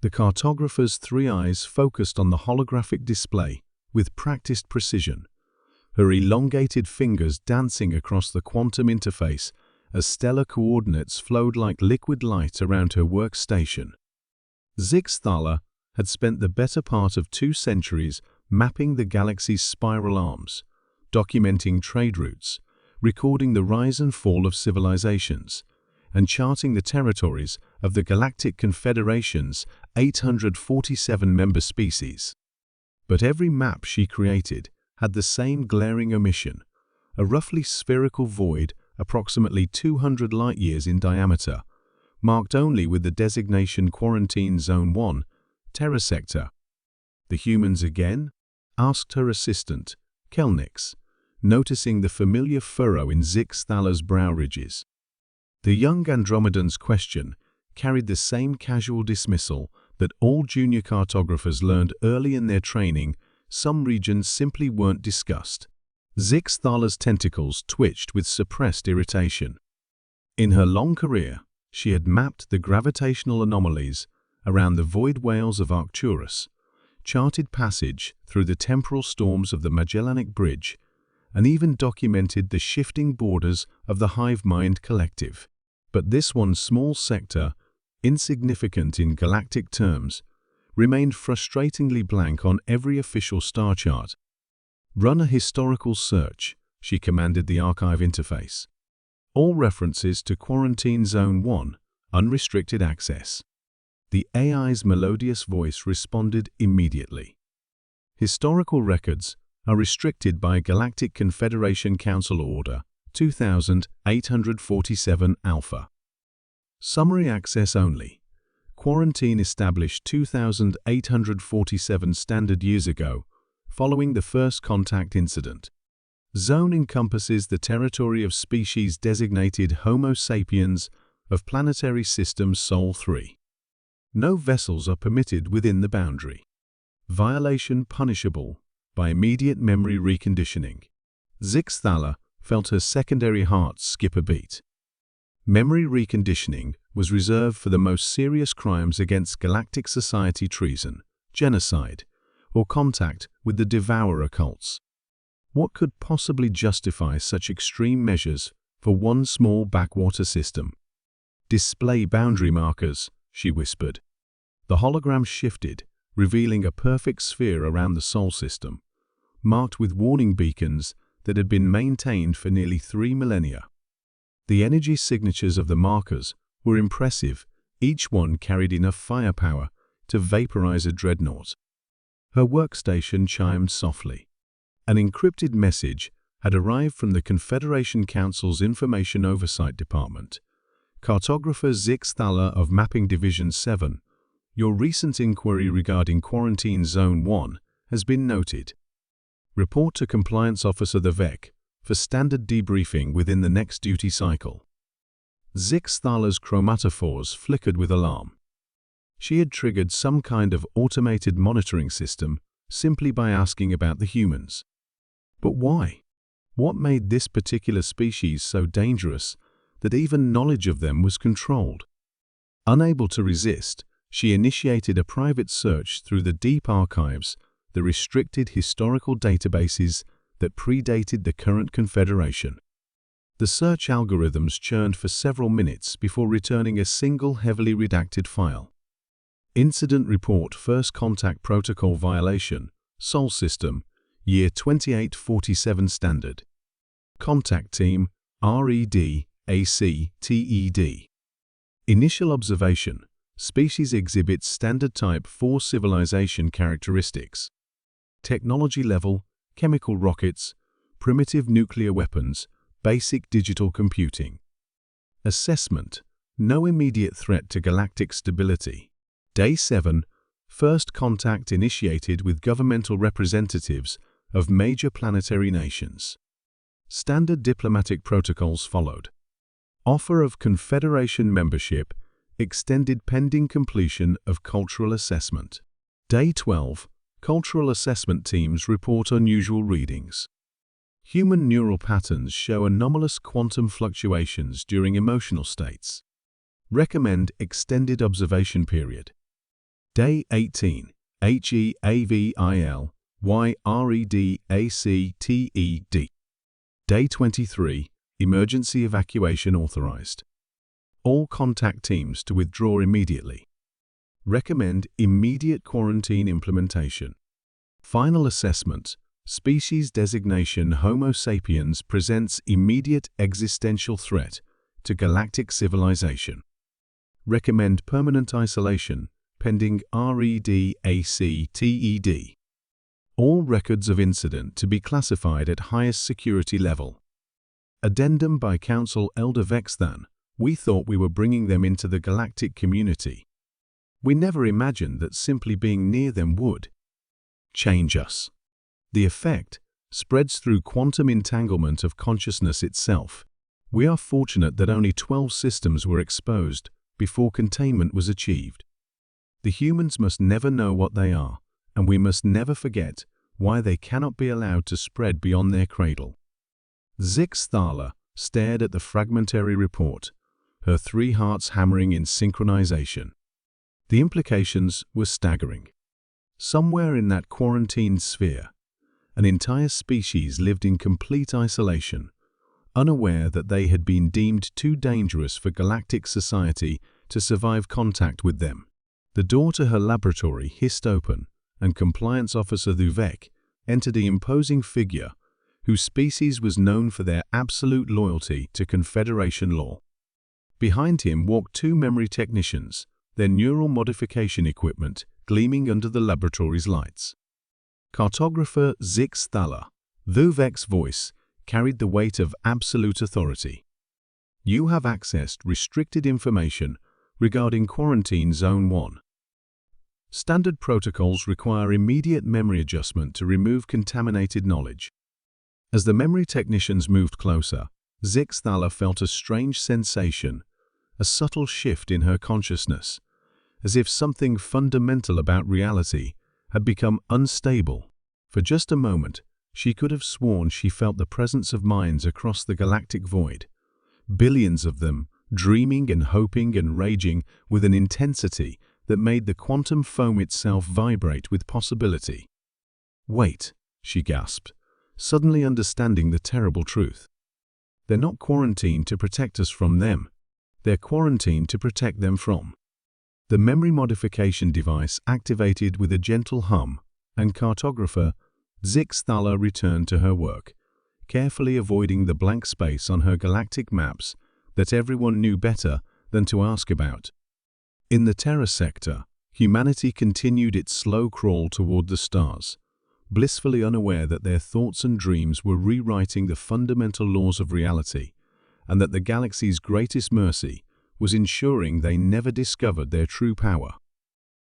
The cartographer's three eyes focused on the holographic display with practiced precision, her elongated fingers dancing across the quantum interface as stellar coordinates flowed like liquid light around her workstation. Zixthala had spent the better part of 2 centuries mapping the galaxy's spiral arms, documenting trade routes, recording the rise and fall of civilizations, and charting the territories of the Galactic Confederation's 847 member species. But every map she created had the same glaring omission, a roughly spherical void approximately 200 light-years in diameter, marked only with the designation Quarantine Zone 1, Terra Sector. "The humans again?" asked her assistant, Kelnix, noticing the familiar furrow in Zixthala's brow ridges. The young Andromedan's question carried the same casual dismissal that all junior cartographers learned early in their training. Some regions simply weren't discussed. Zixthala's tentacles twitched with suppressed irritation. In her long career, she had mapped the gravitational anomalies around the void whales of Arcturus, charted passage through the temporal storms of the Magellanic Bridge, and even documented the shifting borders of the hive mind collective. But this one small sector, insignificant in galactic terms, remained frustratingly blank on every official star chart. "Run a historical search," she commanded the archive interface. "All references to Quarantine Zone 1, unrestricted access." The AI's melodious voice responded immediately. "Historical records are restricted by Galactic Confederation Council Order 2847 Alpha. Summary access only. Quarantine established 2847 standard years ago, following the first contact incident. Zone encompasses the territory of species designated Homo sapiens of planetary system Sol 3. No vessels are permitted within the boundary. Violation punishable by immediate memory reconditioning." Zixthala felt her secondary heart skip a beat. Memory reconditioning was reserved for the most serious crimes against galactic society: treason, genocide, or contact with the devourer cults. What could possibly justify such extreme measures for one small backwater system? "Display boundary markers," she whispered. The hologram shifted, revealing a perfect sphere around the Sol system, marked with warning beacons that had been maintained for nearly 3 millennia. The energy signatures of the markers were impressive. Each one carried enough firepower to vaporize a dreadnought. Her workstation chimed softly. An encrypted message had arrived from the Confederation Council's Information Oversight Department. "Cartographer Zixthala of Mapping Division 7, your recent inquiry regarding Quarantine Zone 1 has been noted. Report to Compliance Officer the VEC for standard debriefing within the next duty cycle." Zixthala's chromatophores flickered with alarm. She had triggered some kind of automated monitoring system simply by asking about the humans. But why? What made this particular species so dangerous that even knowledge of them was controlled? Unable to resist, she initiated a private search through the deep archives, the restricted historical databases that predated the current Confederation. The search algorithms churned for several minutes before returning a single heavily redacted file. Incident Report: First Contact Protocol Violation, Sol System, Year 2847 Standard. Contact Team, RED-AC-TED. Initial observation: species exhibits Standard Type 4 civilization characteristics. Technology level: chemical rockets, primitive nuclear weapons, basic digital computing. Assessment: no immediate threat to galactic stability. Day 7, first contact initiated with governmental representatives of major planetary nations. Standard diplomatic protocols followed. Offer of Confederation membership extended pending completion of cultural assessment. Day 12, cultural assessment teams report unusual readings. Human neural patterns show anomalous quantum fluctuations during emotional states. Recommend extended observation period. Day 18. HEAVILYREDACTED. Day 23. Emergency evacuation authorized. All contact teams to withdraw immediately. Recommend immediate quarantine implementation. Final assessment. Species designation Homo sapiens presents immediate existential threat to galactic civilization. Recommend permanent isolation pending REDACTED. All records of incident to be classified at highest security level. Addendum by Council Elder Vexthan. We thought we were bringing them into the galactic community. We never imagined that simply being near them would change us. The effect spreads through quantum entanglement of consciousness itself. We are fortunate that only 12 systems were exposed before containment was achieved. The humans must never know what they are, and we must never forget why they cannot be allowed to spread beyond their cradle. Zix Thala stared at the fragmentary report, her 3 hearts hammering in synchronization. The implications were staggering. Somewhere in that quarantined sphere, an entire species lived in complete isolation, unaware that they had been deemed too dangerous for galactic society to survive contact with them. The door to her laboratory hissed open, and Compliance Officer Thuvek entered the imposing figure whose species was known for their absolute loyalty to Confederation law. Behind him walked 2 memory technicians, their neural modification equipment gleaming under the laboratory's lights. Cartographer Zix Thala. Thuvek's voice carried the weight of absolute authority. You have accessed restricted information regarding Quarantine Zone 1. Standard protocols require immediate memory adjustment to remove contaminated knowledge. As the memory technicians moved closer, Zix Thala felt a strange sensation, a subtle shift in her consciousness, as if something fundamental about reality had become unstable. For just a moment, she could have sworn she felt the presence of minds across the galactic void, billions of them, dreaming and hoping and raging with an intensity that made the quantum foam itself vibrate with possibility. Wait, she gasped, suddenly understanding the terrible truth. They're not quarantined to protect us from them. They're quarantined to protect them from. The memory modification device activated with a gentle hum, and cartographer Zix Thala returned to her work, carefully avoiding the blank space on her galactic maps that everyone knew better than to ask about. In the Terra sector, humanity continued its slow crawl toward the stars, blissfully unaware that their thoughts and dreams were rewriting the fundamental laws of reality, and that the galaxy's greatest mercy was ensuring they never discovered their true power.